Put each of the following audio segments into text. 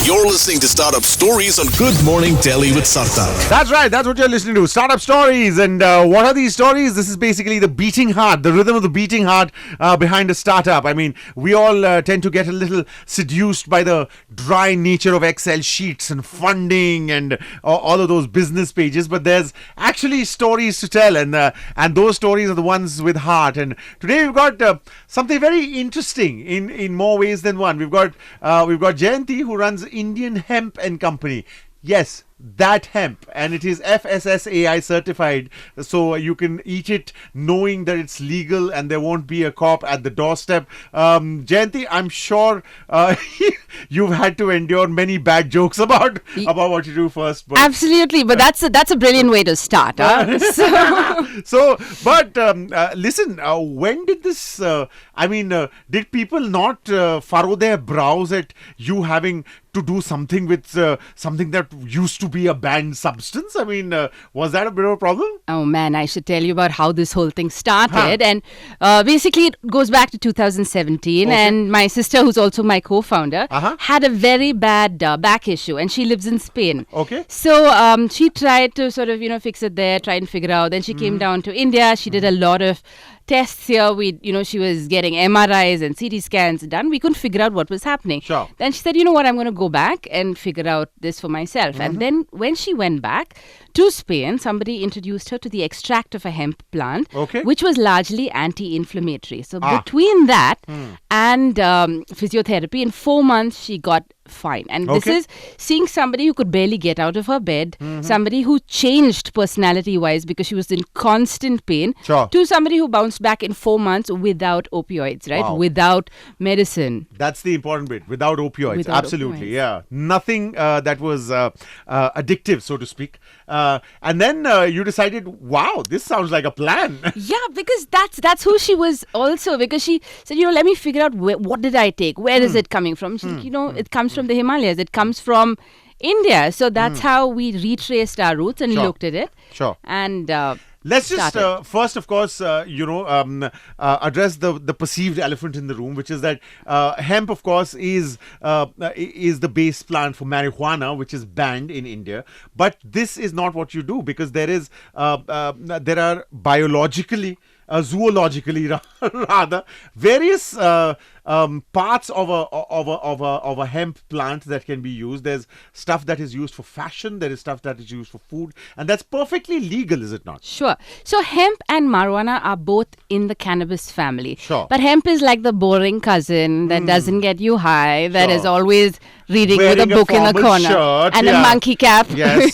You're listening to Startup Stories on Good Morning Delhi with Sarthak. That's right. That's what you're listening to. Startup Stories. And what are these stories? This is basically the beating heart, the rhythm of the beating heart behind a startup. I mean, we all tend to get a little seduced by the dry nature of Excel sheets and funding and all of those business pages. But there's actually stories to tell. And those stories are the ones with heart. And today we've got something very interesting in more ways than one. We've got Jayanti, who runs Indian Hemp and Company. Yes, that hemp, and it is FSSAI certified, so you can eat it knowing that it's legal and there won't be a cop at the doorstep. Jayanti, I'm sure you've had to endure many bad jokes about what you do first. But absolutely, but that's a brilliant way to start. Listen, when did this? Did people not furrow their brows at you having to do something with something that used to be a banned substance? Was that a bit of a problem? Oh man, I should tell you about how this whole thing started. And basically it goes back to 2017. Okay. And my sister, who's also my co-founder, had a very bad back issue, and she lives in Spain. Okay. So she tried to sort of, fix it there, try and figure out. Then she came down to India. She did a lot of tests here. She was getting MRIs and CT scans done. We couldn't figure out what was happening. Sure. Then she said, you know what, I'm going to go back and figure out this for myself. And then when she went back to Spain, somebody introduced her to the extract of a hemp plant, which was largely anti-inflammatory. So between that and physiotherapy, in 4 months, she got fine. And this is seeing somebody who could barely get out of her bed, somebody who changed personality-wise because she was in constant pain, to somebody who bounced back in 4 months without opioids, right? Wow. Without medicine. That's the important bit. Without opioids. Without Absolutely. opioids. Yeah. Nothing that was addictive, so to speak. And then you decided, wow, this sounds like a plan. Yeah, because that's who she was also. Because she said, let me figure out what did I take? Where is it coming from? She's like, it comes from the Himalayas. It comes from India. So that's how we retraced our roots and looked at it. Sure. And let's just first, of course, address the perceived elephant in the room, which is that hemp, of course, is the base plant for marijuana, which is banned in India. But this is not what you do, because there are biologically, zoologically rather, various parts of a hemp plant that can be used. There's stuff that is used for fashion, there is stuff that is used for food, and that's perfectly legal, is it not? Sure. So hemp and marijuana are both in the cannabis family. Sure. But hemp is like the boring cousin that doesn't get you high, that is always reading Wearing with a book in the formal corner shirt, and a monkey cap. Yes,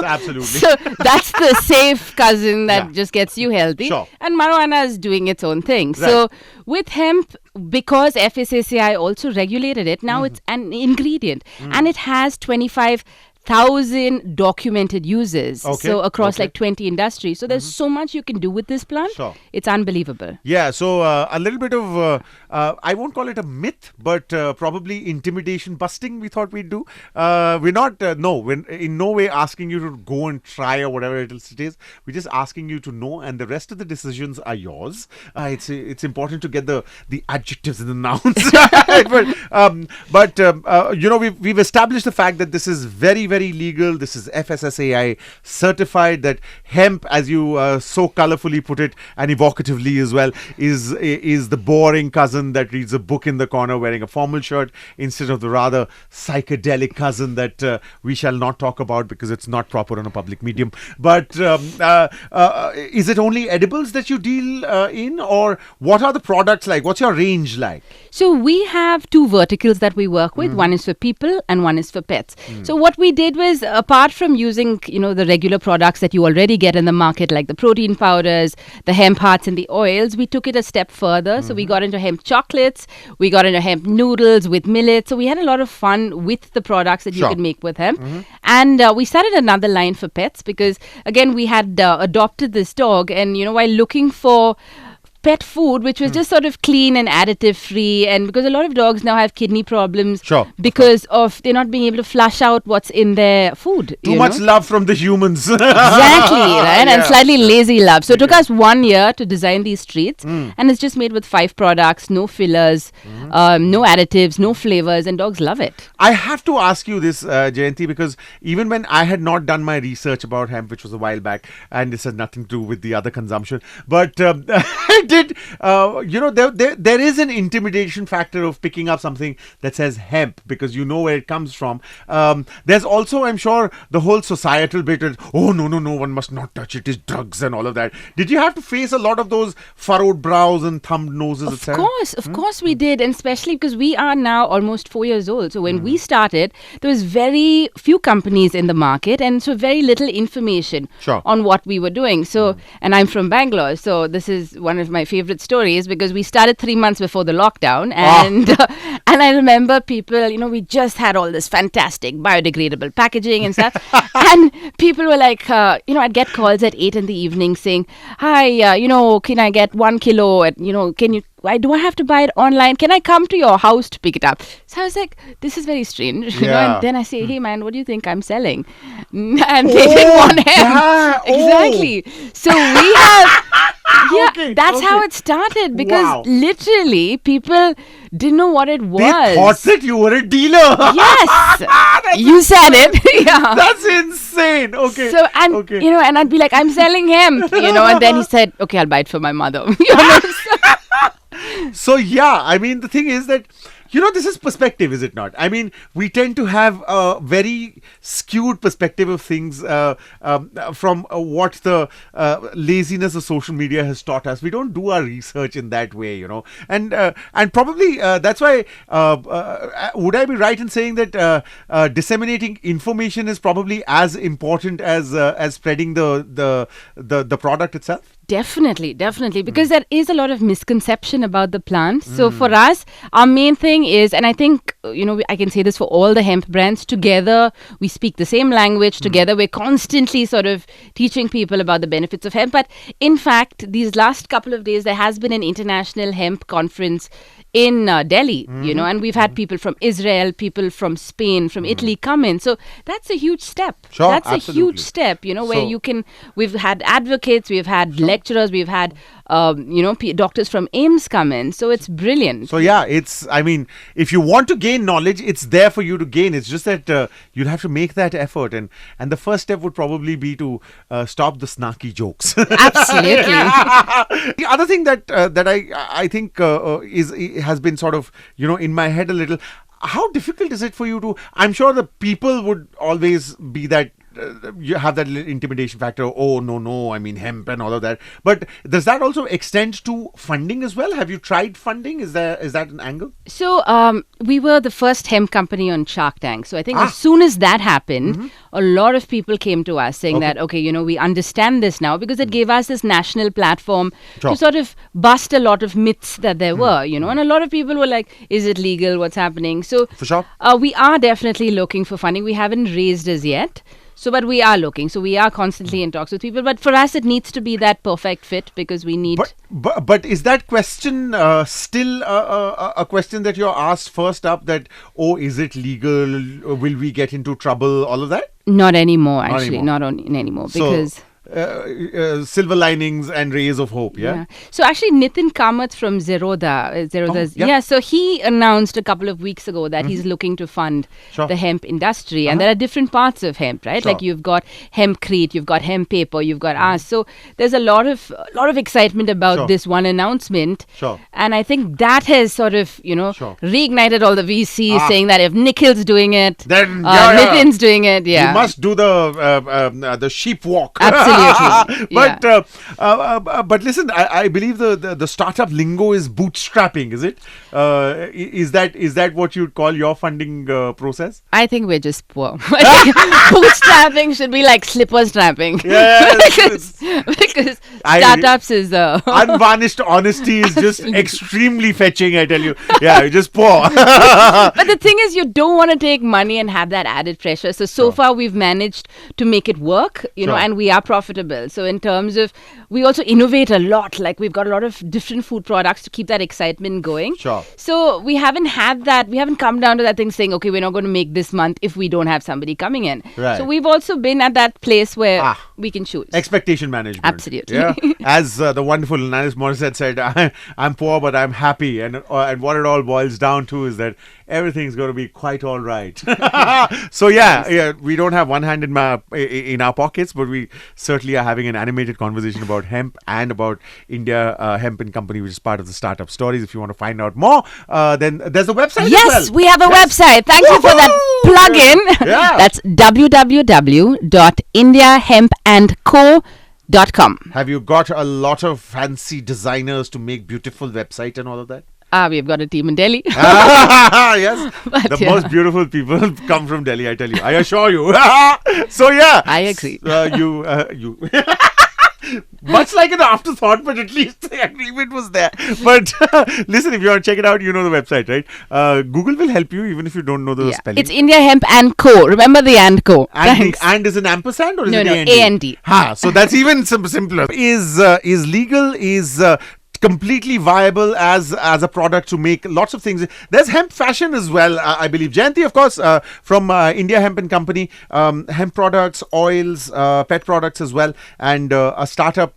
absolutely. So that's the safe cousin that just gets you healthy. Sure. And marijuana is doing its own thing. Right. So with hemp, because FSSAI also regulated it, now it's an ingredient and it has 25,000 documented uses. So across like 20 industries. So there's so much you can do with this plant. Sure. It's unbelievable. Yeah, so a little bit of, I won't call it a myth, but probably intimidation busting we thought we'd do. We're not, we're in no way asking you to go and try or whatever it is. We're just asking you to know, and the rest of the decisions are yours. It's important to get the adjectives and the nouns. We've established the fact that this is very, very legal. This is FSSAI certified, that hemp, as you so colorfully put it and evocatively as well, is the boring cousin that reads a book in the corner wearing a formal shirt, instead of the rather psychedelic cousin that we shall not talk about because it's not proper on a public medium. But is it only edibles that you deal in, or what are the products like? What's your range like? So we have two verticals that we work with. One is for people and one is for pets. So what we did was, apart from using, the regular products that you already get in the market, like the protein powders, the hemp hearts and the oils, we took it a step further. So we got into hemp chocolates, we got into hemp noodles with millet. So we had a lot of fun with the products that you could make with hemp. And we started another line for pets because, again, we had adopted this dog, and, while looking for pet food, which was just sort of clean and additive free. And because a lot of dogs now have kidney problems because of they're not being able to flush out what's in their food. Too much love from the humans. Exactly, right? And slightly lazy love. So it took us 1 year to design these treats, and it's just made with 5 products, no fillers, no additives, no flavors, and dogs love it. I have to ask you this, Jayanti, because even when I had not done my research about hemp, which was a while back, and this has nothing to do with the other consumption, but I did, there is an intimidation factor of picking up something that says hemp because you know where it comes from. There's also, I'm sure, the whole societal bit of, oh, no, one must not touch it, it's drugs and all of that. Did you have to face a lot of those furrowed brows and thumbed noses, etc.? Of course we did, and especially because we are now almost 4 years old. So when we started, there was very few companies in the market, and so very little information on what we were doing. So, and I'm from Bangalore, so this is one of my favorite stories because we started 3 months before the lockdown, and and I remember people, we just had all this fantastic biodegradable packaging and stuff, and people were like, I'd get calls at 8 in the evening saying, hi, can I get 1 kilo? And why do I have to buy it online? Can I come to your house to pick it up? So I was like, this is very strange. And then I say, hey man, what do you think I'm selling? And they didn't want hemp. Exactly. So we have that's how it started, because literally people didn't know what it was. They thought that you were a dealer. Yes. You said it. That's insane. Okay. So, and and I'd be like, I'm selling hemp, and then he said, okay, I'll buy it for my mother. So I mean, the thing is that, this is perspective, is it not? I mean, we tend to have a very skewed perspective of things from what the laziness of social media has taught us. We don't do our research in that way, and probably that's why. Would I be right in saying that disseminating information is probably as important as spreading the product itself? Definitely, because there is a lot of misconception about the plant. So for us, our main thing is, and I think, I can say this for all the hemp brands, together we speak the same language, together we're constantly sort of teaching people about the benefits of hemp. But in fact, these last couple of days, there has been an international hemp conference in Delhi, and we've had people from Israel, people from Spain, from Italy come in. So that's a huge step. That's absolutely a huge step, where we've had advocates, we've had lecturers, we've had, doctors from AIMS come in. So it's brilliant. So if you want to gain knowledge, it's there for you to gain. It's just that you'll have to make that effort. And the first step would probably be to stop the snarky jokes. Absolutely. The other thing that I think has been sort of, in my head a little, how difficult is it for you to, I'm sure the people would always be that, you have that little intimidation factor. Oh, no, I mean hemp and all of that. But does that also extend to funding as well? Have you tried funding? Is that an angle? So we were the first hemp company on Shark Tank. So I think as soon as that happened, a lot of people came to us saying that, we understand this now, because it gave us this national platform to sort of bust a lot of myths that there were, and a lot of people were like, is it legal? What's happening? So for sure. We are definitely looking for funding. We haven't raised as yet. So, but we are looking. So, we are constantly in talks with people. But for us, it needs to be that perfect fit, because we need... But is that question still a question that you're asked first up, that, is it legal? Will we get into trouble? All of that? Not anymore, actually. Not anymore. Because... silver linings and rays of hope, So actually Nitin Kamath from Zerodha's, so he announced a couple of weeks ago that he's looking to fund the hemp industry, and there are different parts of hemp, right? Like you've got hempcrete, you've got hemp paper, you've got us. So there's a lot of excitement about this one announcement, and I think that has sort of reignited all the VCs saying that if Nikhil's doing it, then Nitin's doing it. You must do the sheep walk. Absolutely. But listen, I believe the startup lingo is bootstrapping, is it? Is that what you'd call your funding process? I think we're just poor. Bootstrapping should be like slipper strapping. Because startups is unvarnished honesty is just extremely fetching, I tell you. Yeah, you're just poor. But the thing is, you don't want to take money and have that added pressure. So far we've managed to make it work, and we are profitable. profitable. So in terms of, we also innovate a lot. Like we've got a lot of different food products to keep that excitement going. Sure. So we haven't had that. We haven't come down to that thing saying, okay, we're not going to make this month if we don't have somebody coming in. Right. So we've also been at that place where we can choose. Expectation management. Absolutely. Yeah. As the wonderful Alanis Morissette said, I'm poor but I'm happy. And what it all boils down to is that everything's going to be quite all right. So yeah, we don't have one hand in our pockets, but we certainly are having an animated conversation about hemp and about India Hemp and Company, which is part of the Startup Stories. If you want to find out more, then there's a website. Yes, as well. we have a website. Thank you for that plug-in. Yeah. That's www.indiahempandco.com. Have you got a lot of fancy designers to make beautiful website and all of that? We've got a team in Delhi. Yes. The most beautiful people come from Delhi, I tell you. I assure you. So yeah. I agree. You much like an afterthought, but at least the agreement was there. But listen, if you want to check it out, you know the website, right? Google will help you even if you don't know the spelling. It's India Hemp and Co. Remember the and Co. And is an ampersand or is it A&D? A&D. So that's even simpler. Is legal, is completely viable as a product to make lots of things. There's hemp fashion as well, I believe. Jayanti, of course, from India Hemp and Company, hemp products, oils, pet products as well, and a startup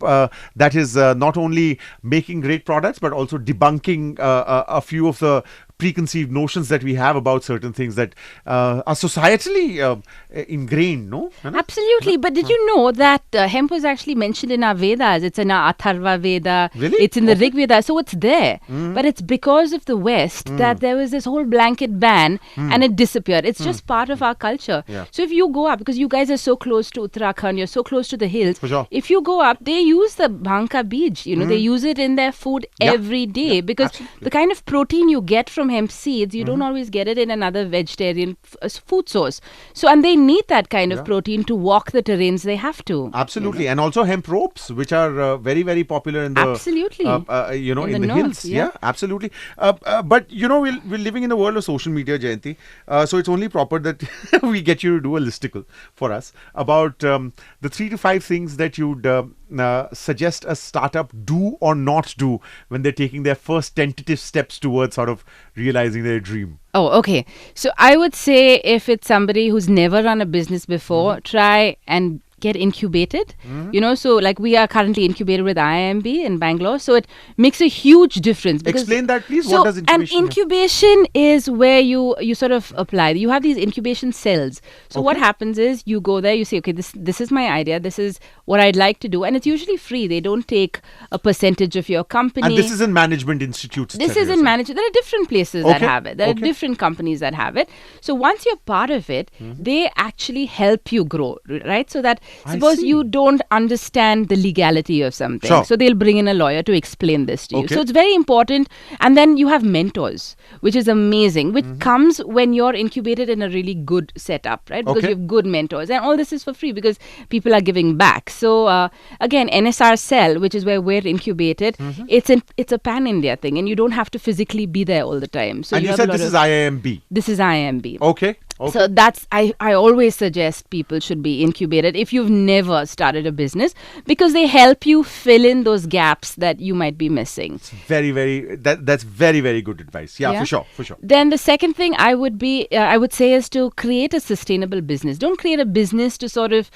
that is not only making great products but also debunking a few of the preconceived notions that we have about certain things that are societally ingrained, no? Absolutely. But did you know that hemp was actually mentioned in our Vedas? It's in our Atharva Veda. Really? It's in the Rig Veda. So it's there. But it's because of the West that there was this whole blanket ban and it disappeared. It's just part of our culture. Yeah. So if you go up, because you guys are so close to Uttarakhand, you're so close to the hills. For sure. If you go up, they use the bhanka beej. They use it in their food every day because the kind of protein you get from hemp seeds, you don't always get it in another vegetarian food source. So, and they need that kind of protein to walk the terrains they have to. Absolutely. And also hemp ropes, which are very, very popular in the absolutely in the north, hills. Yeah, absolutely. But we're living in the world of social media, Jayanti. So it's only proper that we get you to do a listicle for us about the 3 to 5 things that you'd suggest a startup do or not do when they're taking their first tentative steps towards sort of realizing their dream. Oh, okay. So I would say if it's somebody who's never run a business before, try and get incubated. So like we are currently incubated with IIMB in Bangalore. So it makes a huge difference. Explain that, please. So what does incubation mean? Incubation is where you sort of apply. You have these incubation cells. So what happens is you go there, you say, okay, this is my idea. This is what I'd like to do. And it's usually free. They don't take a percentage of your company. And this is in management institutes. This is in management. There are different places that have it. There are different companies that have it. So once you're part of it, they actually help you grow, right? So that suppose you don't understand the legality of something. Sure. So they'll bring in a lawyer to explain this to you. So it's very important. And then you have mentors, which is amazing, which comes when you're incubated in a really good setup, right? Because you have good mentors. And all this is for free because people are giving back. So again, NSR Cell, which is where we're incubated, it's a pan-India thing. And you don't have to physically be there all the time. So and you said this is IIMB. This is IIMB. Okay. So that's, I always suggest people should be incubated if you've never started a business because they help you fill in those gaps that you might be missing. It's that's very, very good advice. Yeah, for sure. Then the second thing I would say is to create a sustainable business. Don't create a business to sort of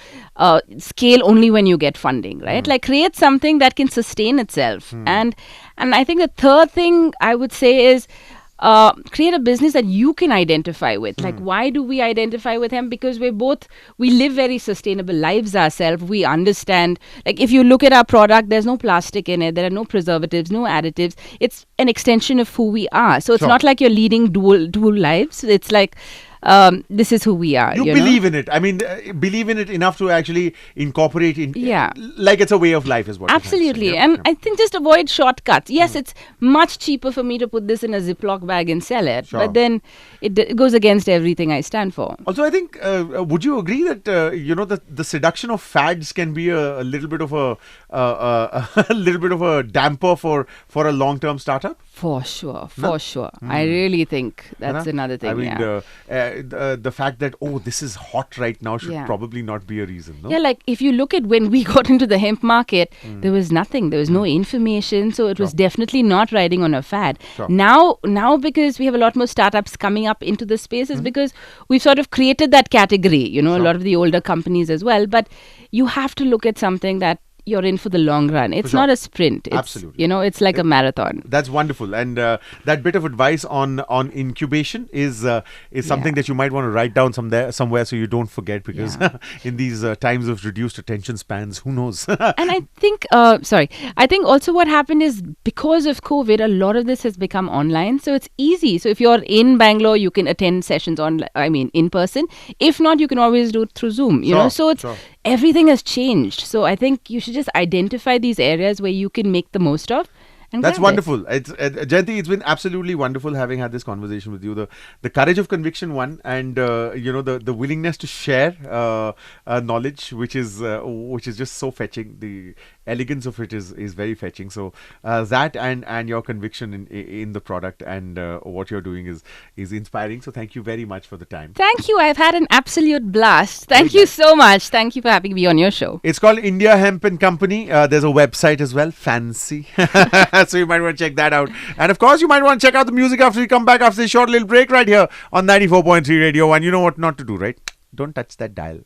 scale only when you get funding, right? Like create something that can sustain itself. And I think the third thing I would say is create a business that you can identify with. Like, why do we identify with him? Because we live very sustainable lives ourselves. We understand, like, if you look at our product, there's no plastic in it. There are no preservatives, no additives. It's an extension of who we are. So it's not like you're leading dual lives. It's like, this is who we are. You believe in it. I mean, believe in it enough to actually incorporate in. Like it's a way of life is what. Absolutely. And I think just avoid shortcuts. Yes, it's much cheaper for me to put this in a Ziploc bag and sell it. But then it goes against everything I stand for. Also, I think, would you agree that, the seduction of fads can be a little bit of a damper for a long-term startup? For sure. I really think that's another thing. I mean, the fact that, this is hot right now should probably not be a reason, no? Yeah, like if you look at when we got into the hemp market, there was nothing. There was no information. So it was definitely not riding on a fad. Sure. Now, because we have a lot more startups coming up into the space, is because we've sort of created that category, a lot of the older companies as well. But you have to look at something that you're in for the long run. It's not a sprint. It's, absolutely. It's like a marathon. That's wonderful. And that bit of advice on incubation is something that you might want to write down somewhere so you don't forget, because in these times of reduced attention spans, who knows? And I think, I think also what happened is because of COVID, a lot of this has become online. So it's easy. So if you're in Bangalore, you can attend sessions in person. If not, you can always do it through Zoom, you know. So it's everything has changed. So I think you should just identify these areas where you can make the most of. And that's wonderful. It's Jayanti, it's been absolutely wonderful having had this conversation with you. The courage of conviction, one, and the willingness to share knowledge, which is just so fetching. The elegance of it is very fetching. So that and your conviction in the product and what you're doing is inspiring. So thank you very much for the time. Thank you. I've had an absolute blast. Thank you so much. Thank you for having me on your show. It's called India Hemp and Company. There's a website as well. Fancy. So you might want to check that out. And of course, you might want to check out the music after we come back after this short little break right here on 94.3 Radio 1. You know what not to do, right? Don't touch that dial.